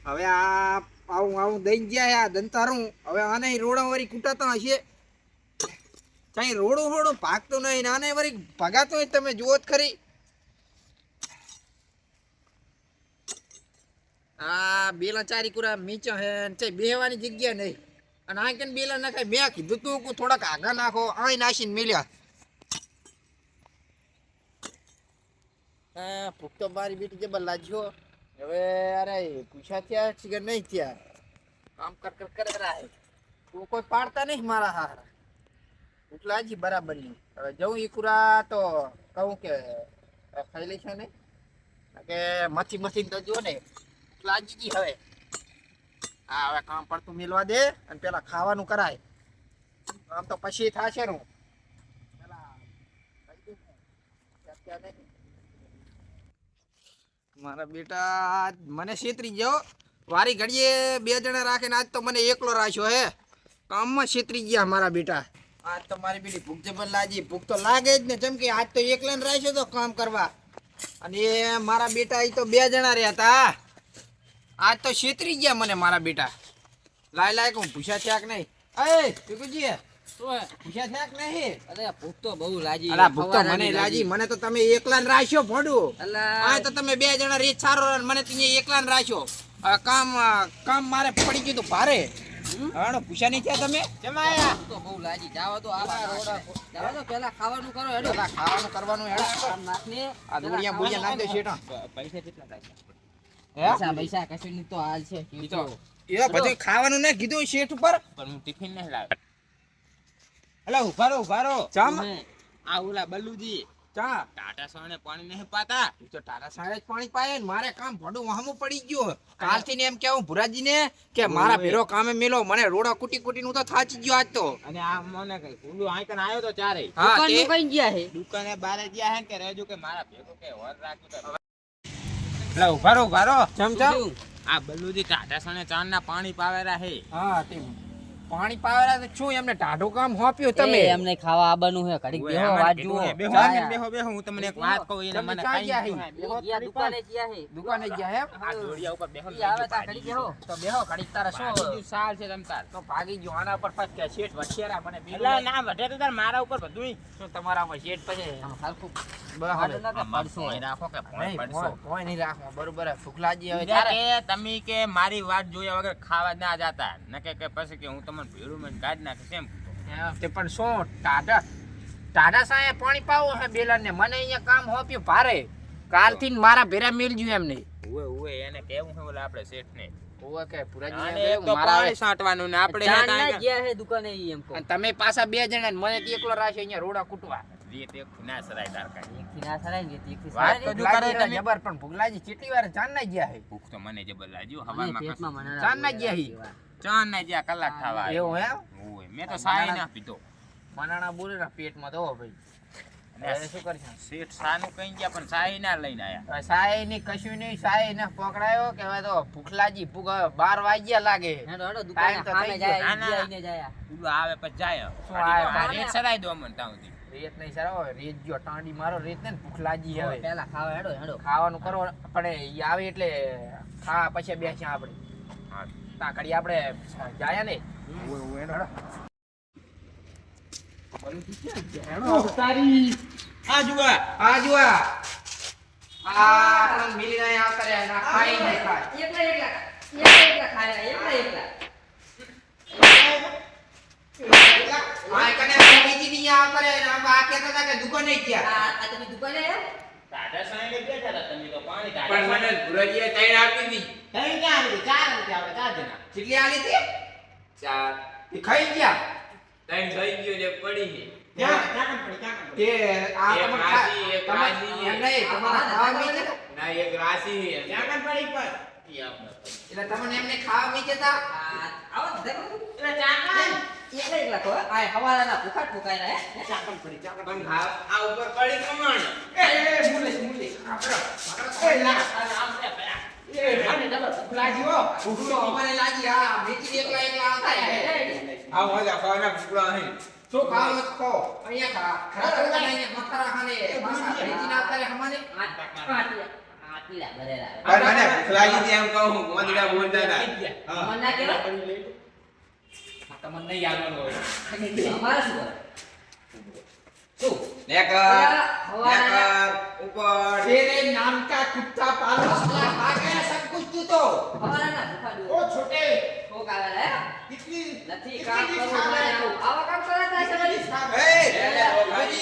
હવે આ આવું દઈ ગયા આ દંતારું હવે આને રોડા વળી કૂટાતા હશે કઈ રોડું ભાગતું નહીં આને વળી ભગાતો હોય તમે જુઓ જ ખરી આ બેલા ચારી કુરા મીચા હે તે બેહવાની જગ્યા નહીં અને આ કેન બેલા નાખાય મેં કીધું તું કે થોડાક આગા નાખો આય નાખીને મેલ્યા ભૂખ તો મારી બેટી જબર લાગ્યો હવે અરે પૂછા થયા કે નહીં થયા કામ કર રહા તું કોઈ પાડતા નહીં મારા હાર ભૂખ લાગી બરાબર ની હવે જવું ઈ કુરા તો કહું કે ખાઈ લઈશ ને કે મથી તો જો ને લાગી ગઈ હવે હા હવે કામ પડતું મેલવા દે અને પેલા ખાવાનું કરાય આમ તો પછી થાશે નું મારા બેટા મને છેતરી ગયો વારી ઘડીએ બે જણા રાખે ને આજ તો મને એકલો રાખ્યો હે કામમાં છેતરી ગયા મારા બેટા આજ તો મારી બેટી ભૂખ જબર લાગી ભૂખ તો લાગે જ ને જેમ કે આજ તો એકલા ને રાખ્યો તો કામ કરવા અને મારા બેટા એ તો બે જણા રહ્યા હતા આજ તો છેતરી ગયા મને મારા બેટા લાય હું પૂછ્યા થયા કે નહીં એ ટીકુજી પૂછ્યા થયા કે નહીં અરે ભૂખ તો બહુ લાગી અલા ભૂખ તો મને લાગી મને તો તમે એકલા ને રાખ્યો ભોડું આ તો તમે બે જણા રીત સારો મને તમે એકલા ને રાખ્યો કામ મારે પડી ગયું તો ભારે હવે પૂછ્યા નહીં થયા તમે જમાયા તો બહુ લાગી જાવ તો જાવ તો પેલા ખાવાનું કરો હેડો પેલા ખાવાનું કરવાનું હેડો નાખને આ દુનિયા બુડિયા નાખ દે શેઠા પૈસા કેટલા થાય પૈસા કશું ની તો હાલ છે એ બધું ખાવાનું ને કીધું શેઠ ઉપર પણ હું ટિફિન નહીં લાવ્યો અલા ઉભારો ચમ આ ઓલા બલ્લુજી ચા ટાટા સોને પાણી નહીં પાતા તો તારા સારે જ પાણી પાય ને મારે કામ ભડું વહામું પડી ગયો કાલથી ને એમ કેવું ભુરાજી ને કે મારા ભેરો કામે મેલો મને રોડા કુટી નું તો થાચી ગયો આજ તો અને આ મને કઈ ઓલું આઈકન આવ્યો તો ચારે દુકાન નું કઈ ગયા હે દુકાને બારે ગયા હે કે રહેજો કે મારા ભેગો કે વર રાખ્યો તો અલા ઉભારો ચમ આ બલ્લુજી ટાટા સોને ચાંદ ના પાણી પાવેરા હે હા તે પાણી પાવેલા તો શું એમને ટાઢું કામ હોપ્યું તમે એમને ખાવા આવવાનું હે ઘડીક બેહો વાત જુઓ બેહો હું તમને એક વાત કહું એને મને ગયા દુકાને ગયા હે દુકાને ગયા એમ આ દોડિયા ઉપર બેહો આવે તા ઘડીક બેહો તો બેહો ઘડીક તારા શું બીજું સાલ છે તમતાર તો ભાગી ગયો આના પર ફટ કે શેઠ વછેરા મને બીજું અલા ના વઢે તો તાર મારા ઉપર બધુંય શું તમારામાં શેઠ પછી હરખું બરાબર પડશો રાખો કે પડશો કોઈ નહીં રાખો બરોબર ફુકલાજી હવે કે તમે કે મારી વાત જોયા વગર ખાવા ના જાતા ન કે પછી કે હું તમને ભેળું મને કાઢ નાખે કેમ તે પણ શું ટાઢા સાએ પાણી પાવો હે બેલર ને મને અહીંયા કામ હોપ્યું ભારે કાલથી મારા ભેરા મેલજ્યું એમને ઓએ એને કેવું છે ઓલા આપણે શેઠ ને ઓએ કે પુરાજી આને તો પાણી સાટવાનું ને આપણે ના ગયા હે દુકાને ઈ એમ કો અને તમે પાછા બે જણા ને મને એકલો રાખ્યો અહીંયા રોડા કૂટવા રીત એક ના સરાય તારકા એકથી ના સરાય ને એકથી વાત તો જો કરે તમે જબર પણ ભુગલાજી કેટલી વાર જાન ના ગયા હે ભૂખ તો મને જબર લાગ્યો હવામાં પેટમાં મને જાન ના ગયા હી ચાન ના જ્યા કલાક થવા એવું હે ઓય મેં તો સાય ના પીતો મનાણા બોલે ના પેટમાં તો ભાઈ હવે શું કરશે શેઠ સાનું કઈ ગયા પણ સાય ના લઈને આયા સાય ની કશું નહીં સાય ને પકડાયો કે હવે તો ભૂખલાજી ભૂખ 12 વાગ્યા લાગે હેડો દુકાને સામે જાય ઈને જાય ઉલો આવે પછી જાય શું આવે રેત સરાય દો મને તાઉથી રેત નહીં સરાવો રેત જો ટાંડી મારો રેત ને ભૂખલાજી હવે પેલા ખાવા હેડો ખાવાનું કરો પણ ઈ આવે એટલે ખા પછી બેસ્યા આપણે હા તા ઘડી આપણે જાયા ને આ જુઆ આ મિલી ના આવતા રે ના ખાઈ નહીં ખાય એકલા ખાયા આ કને બીજી ની આવતા રે ના આ કહેતા હતા કે દુકાને ગયા આ તમે દુકાને આયા ટાટા સાઈને બેઠા હતા તમે તો પાણી પણ મને ભુરાજીએ તૈણ આપી દી તઈ ક્યાં આવી 4 રૂપિયા આપણે 4 જણા કેટલી આલી હતી 4 એ ખાઈ ગયા તઈ થઈ ગયો ને પડી ગઈ ક્યાં પડી એ આ એક તમે રાશિ, એક રાશિ. એમ નહીં તમારા ખાવા મીચે ના એક રાશિ ક્યાં પડી પર એટલે તમને એમને ખાવા મીચે તા આવો દેખો એટલે ચાકણ એકલા કો આ હવાના ભૂખા ઠોકાય રહે ચાકણ પડી ચાકણ પણ આ ઉપર પડી કમણ એ મુલે આપડો એ લા એ મને ડબલ ભૂખલાજી હો ભૂખ તો અમારે લાગી આ મીચી એકલા આવતા આ હોજા ખાવાના ભૂખલા અહીં શું ખાવ મત ખો અહીંયા ખા ખરા અહીંયા મથરા ખાને પાછા ભેજી ના કરે હમાને આટલી પીલા ભરેલા. પણ મને ભૂખ લાગી હતી એમ કહું ગોંદડા બોલતા હતા. મન ના કહેવાય? તમને નહીં આવવાનું હોય. અમારે શું કરે? શું? નેકર ઉપર तेरे नाम का कुत्ता पालो आ गया सब कुछ तू तो હવાના ભૂખા ओ ડૂ. छोटे કોક આવે રે? कितनी નથી કામ કરવું મારે આવું. આવા કામ કરાતા હશે વળી? भाई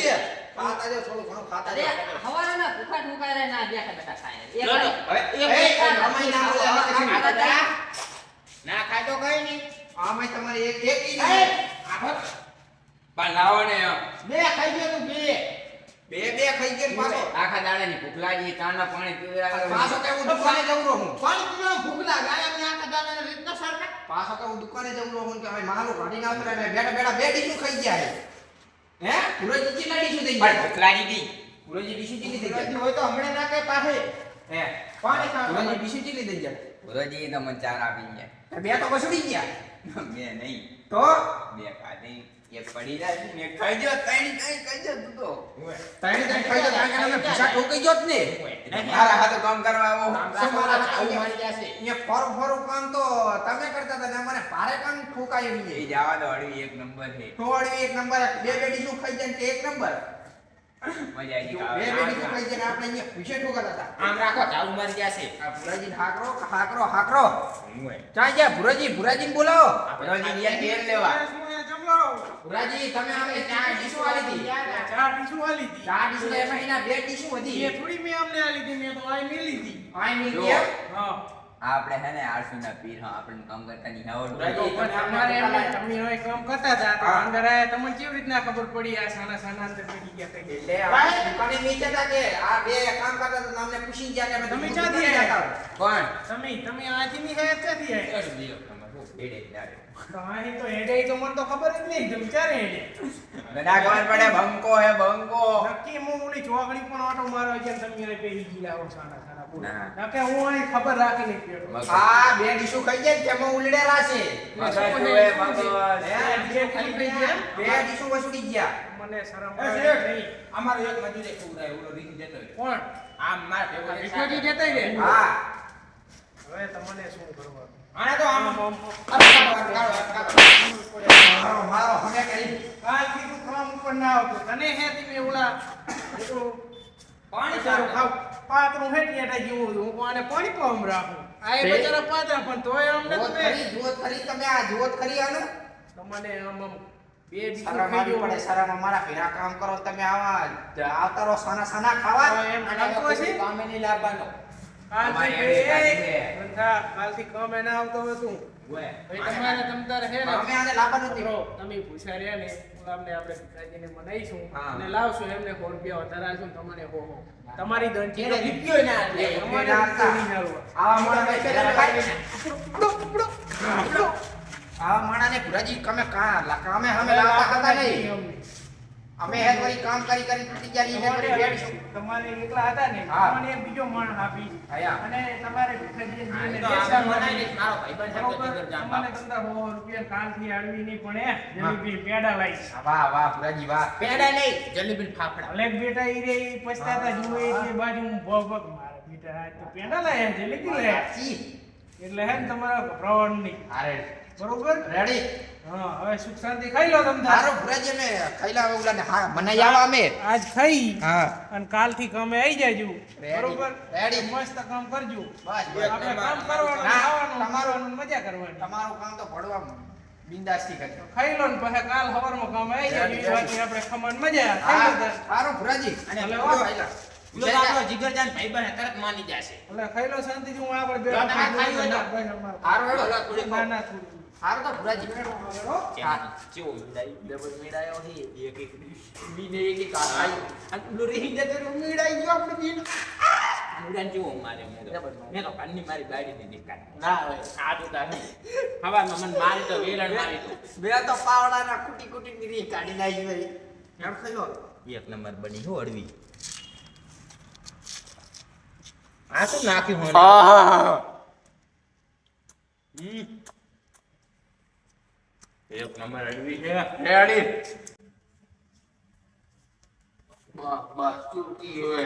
खाता जो थोड़ा घणो खाता અરે હવાના ભૂખા ઠુકાય રે ના બેઠા બેઠા ખાય. એક લો, લો. ખાય. ए हमारी नाम बोले આ બધા ના ખાય તો કઈ નહીં. हमारी तुम्हारी एक ही એ, આખો પણ લાવો ને એમ. बे खाई गयो तू बे बे खाई गयो पाछो આખા દાડાની ભૂખ લાગી કાંડા પાણી પીવડાવે. पाछो के હું દુકાને જઉં રહું પાણી પીવાનો ભૂખ લાગે આયા મેં આખા દાડાના રીતના સરખા. પાછો કે હું દુકાને જઉં રહું કે ભાઈ માલો કાઢીને આવતો રહે બેઠા બેઠા બે ડીશું ખાઈ ગયા હે પૂરોજી કેટલા ડીશું થઈ પણ ગયા ભૂખ લાગી હતી. પૂરોજી ડીશું કેટલી થઈ ગુજરાતી ગયા હોય તો હમણાં ના કઈ પાસે હે પાણી ખાવાનું. પૂરોજી ડીશું કેટલી થઈ ગયા ગુરુજી તો મને ચાર આપી ગયા. બે તો કસડી ગયા બે નહીં, તો બે ખાધી. એક પડી જાય છે ને એક ખાઈ ગયો. ત્રણ ખાઈ ગયો તું તો. તઈને તઈને ખાઈ ગયા કારણ કે અમે ભૂસા ઠોકાઈ ગયો જ ને મારા હાથે કામ કરવા આવો. શું મારા હાથે આવું આવું મારી જશે. અહીંયા ફરું ફરું કામ તો તમે કરતા હતા ને મને ભારે કામ ઠોકાયું એ નહીં જવા દો, અડવી એક નંબર છે. થોડી એક નંબર બે બે ડીશું ખાઈ જાય ને તે એક નંબર મજા આવી બે ગઈ. બે ડીશું ખાઈ જાય ને આપણે અહીંયા ભૂસે ઠોકાતા હતા આમ રાખો ચાલુ મારી જશે. આ ભુરાજી હાકરો હાકરો હાકરો ચાલ જા ભુરાજી ને બોલાવો ગુરુજી ગયા તેલ લેવા. ભુરાજી તમે આવે ચાર ડીશો આલી હતી ચાર ડીશું આલી હતી. ચાર ડીશો એમાં એના બે ડીશો હતી એ થોડી મેં અમને આલી હતી, મેં તો આઈ મેલી હતી. આઈ મિલ જો. ગયા હા. આપણે હે ને આળસુના પીર હા આપણને કામ કરતા નહીં આવડતું. ગુરુજી, પણ તમારે એમ નહીં, તમે હવે કામ કરતા હતા તો હા. અંદર આયા તમને કેવી રીતના ખબર પડી આ સાના સાના અંદર પડી ગયા કઈ? એટલે આ દુકાને નીચે હતા કે આ બે કામ કરતા હતા તો અમને પૂછી ગયા કે અમે તમે દુકાને ક્યાંથી ગયા આવ્યા? હતા. તમે આથી ની હે ક્યાંથી આયા? અડધી એક નંબર. હું ભેડે જ ના રહ્યો. તો અહીં તો હેડે તો મને તો ખબર જ નહીં તમે ક્યારે હેડે. ગડા ખબર પડે બંકો હે બંકો. નક્કી હું ઓલી ચોકડી પણ ઓટો મારવા ગયા ને તમે અહીં પેલી ગીલા હો સાના સાના બોલો. ના. નકે હું અહીં ખબર રાખીને ગયો. આ બે ડીશો ખાઈ ગયા ને તેમાં ઉલડેલા છે મગજ શું જોવે, હે? મગજ. હે? બે ખાલી થઈ ગયા? બે ડીશો વસુડી ગયા મને શરમ એ આવે શેઠ, નહીં. અમારો એક મજૂર એક ઉડાય, ઓલો રીંગ જતો રહ્યો. કોણ? આમ માર ભેગો આ એક વિશ્વજી સાહેબ. જતાય ને? હા હવે તમને શું કરવાનું? આને તો આમ મારો મારો હમે કરી કાલથી તું કામ ઉપર ના આવતો. તને હે તમે ઓલા પેલું પાણી બચારો ચાલુ. ખાવ પાતળું હેઠિયાટા જેવું હતું. હું આને પાણી પામ રાખું. આ એ તે- બચારા પાતળા પણ તોય અમને જોત તમે ખરી તમે આ જોત ખરી આનું તમને આમ આમ બે દિવસ શરમ આવી પડે શરમ અમારા ભેરા કામ કરો તમે આવતા રહો સાના સાના ખાવા એમ ખાતો હશે? કામે નહીં લાવવાનો. કાલથી અમારી એડી કાઢી એ છે. બંધા, કાલથી કામે ના આવતો હોય તું. ઓય. ભાઈ તમારે તમતારે હે ને અમે આને લાવવાનું જ કરો. નહીં. તમે પૂછ્યા રહ્યા ને ગુલામને આપણે પિતાજીને મનાઈશું હા. અને લાવશું એમને 100 રૂપિયા વધારે આલશું ને તમને હો તમારી દંડી એને રૂપિયો ના લે. તમારે ના રૂપિયો આપતા. નહીં હાલવા. આવા માણસને પેલા ખાઈ ખાઈ આવા માણસને ભુરાજી કામે કામે અમે લાવતા હતા નહીં અમને. અમે હે વળી કામ કરી તૂટી ગયા ની તમારે હે બેઠીશું તમારે એકલા હતા ને હા. તમને એક બીજો માણસ આપી આયા. અને તમારે ભીખાજીને આ જીને તો દેશા આપણે મનાઈ. મનાઈ મારો ભાઈબંધ છે તો બરોબર? જીગર જાન તમને બાપ. તમતાર 100 રૂપિયા કાલથી આળવી નહીં પણ જલેબી પેડા લાવીશ. વાહ વાહ ભુરાજી વાહ પેડા નહીં, જલેબી ને ફાફડા. ભલે બેટા ઈ રે ઈ પછતાતા જુએ એટલે બાજુ હું ભોગ ભોગ મારા બેટા આજ તો પેડા લાયા જલેબી લાયા જી એટલે હે ને તમારા ગભરાવાનું નહીં. અરે બરોબર? રેડી હા હવે સુખ શાંતિ ખાઈ લો તમ તારો ભુરાજી અમે ખાઈલા ઉલાને હા મનાઈ આવા અમે આજ ખાઈ હા અને કાલથી કામે આવી જાજો. રેડી. બરોબર? રેડી. મસ્ત કામ કરજો. બસ આપણે કામ કરવાનું, ના, ખાવાનું, તમારું- પીવાનું, મજા કરવાની. તમારું કામ તો ભણવા બિંદાસથી કરજો ખાઈ લો ને પછી કાલ સવારમાં કામ આવી જાજો. રેડી, એ વાતની આપણે ખમણ મજા. ખાઈ લો હા તાર. સારું ભુરાજી અને ભલે પેલો- ખાઈલા. પેલો તો આપણો જીગર જાન ભાઈબંધ છે, તરત માની જશે. એટલે ખાઈ લો શાંતિથી. હું આગળ બે જો તમે ખાઈ લો તો. બસ અમારે. સારું હેડો પેલો થોડીક ના ના થોડું. સારું તો ભુરાજી હા. ચેવો મીડાઈ, ડબલ મીડાયો છે. એક એક બીને એક એક આ ખાઈ. અને પેલો રહી જતો રહ્યો, મીડાઈ ગયો આપણે બીને. મીડાને ચેવો મારે મેં તો. મેં તો કાનની મારી ગાડી દીધી કાઢી. ના હવે આ જોતા નહીં. હવામાં મને મારી તો વેલણ મારી તો. બે તો પાવડાના કુટી કુટી નીરી કાઢી નાખી ભાઈ હેડ ખાઈ લો એક નંબર બની હો અડવી. આ શું નાખ્યું હોને? એક નંબર અડવી છે. રેડી બસ બસ ચૂકી હવે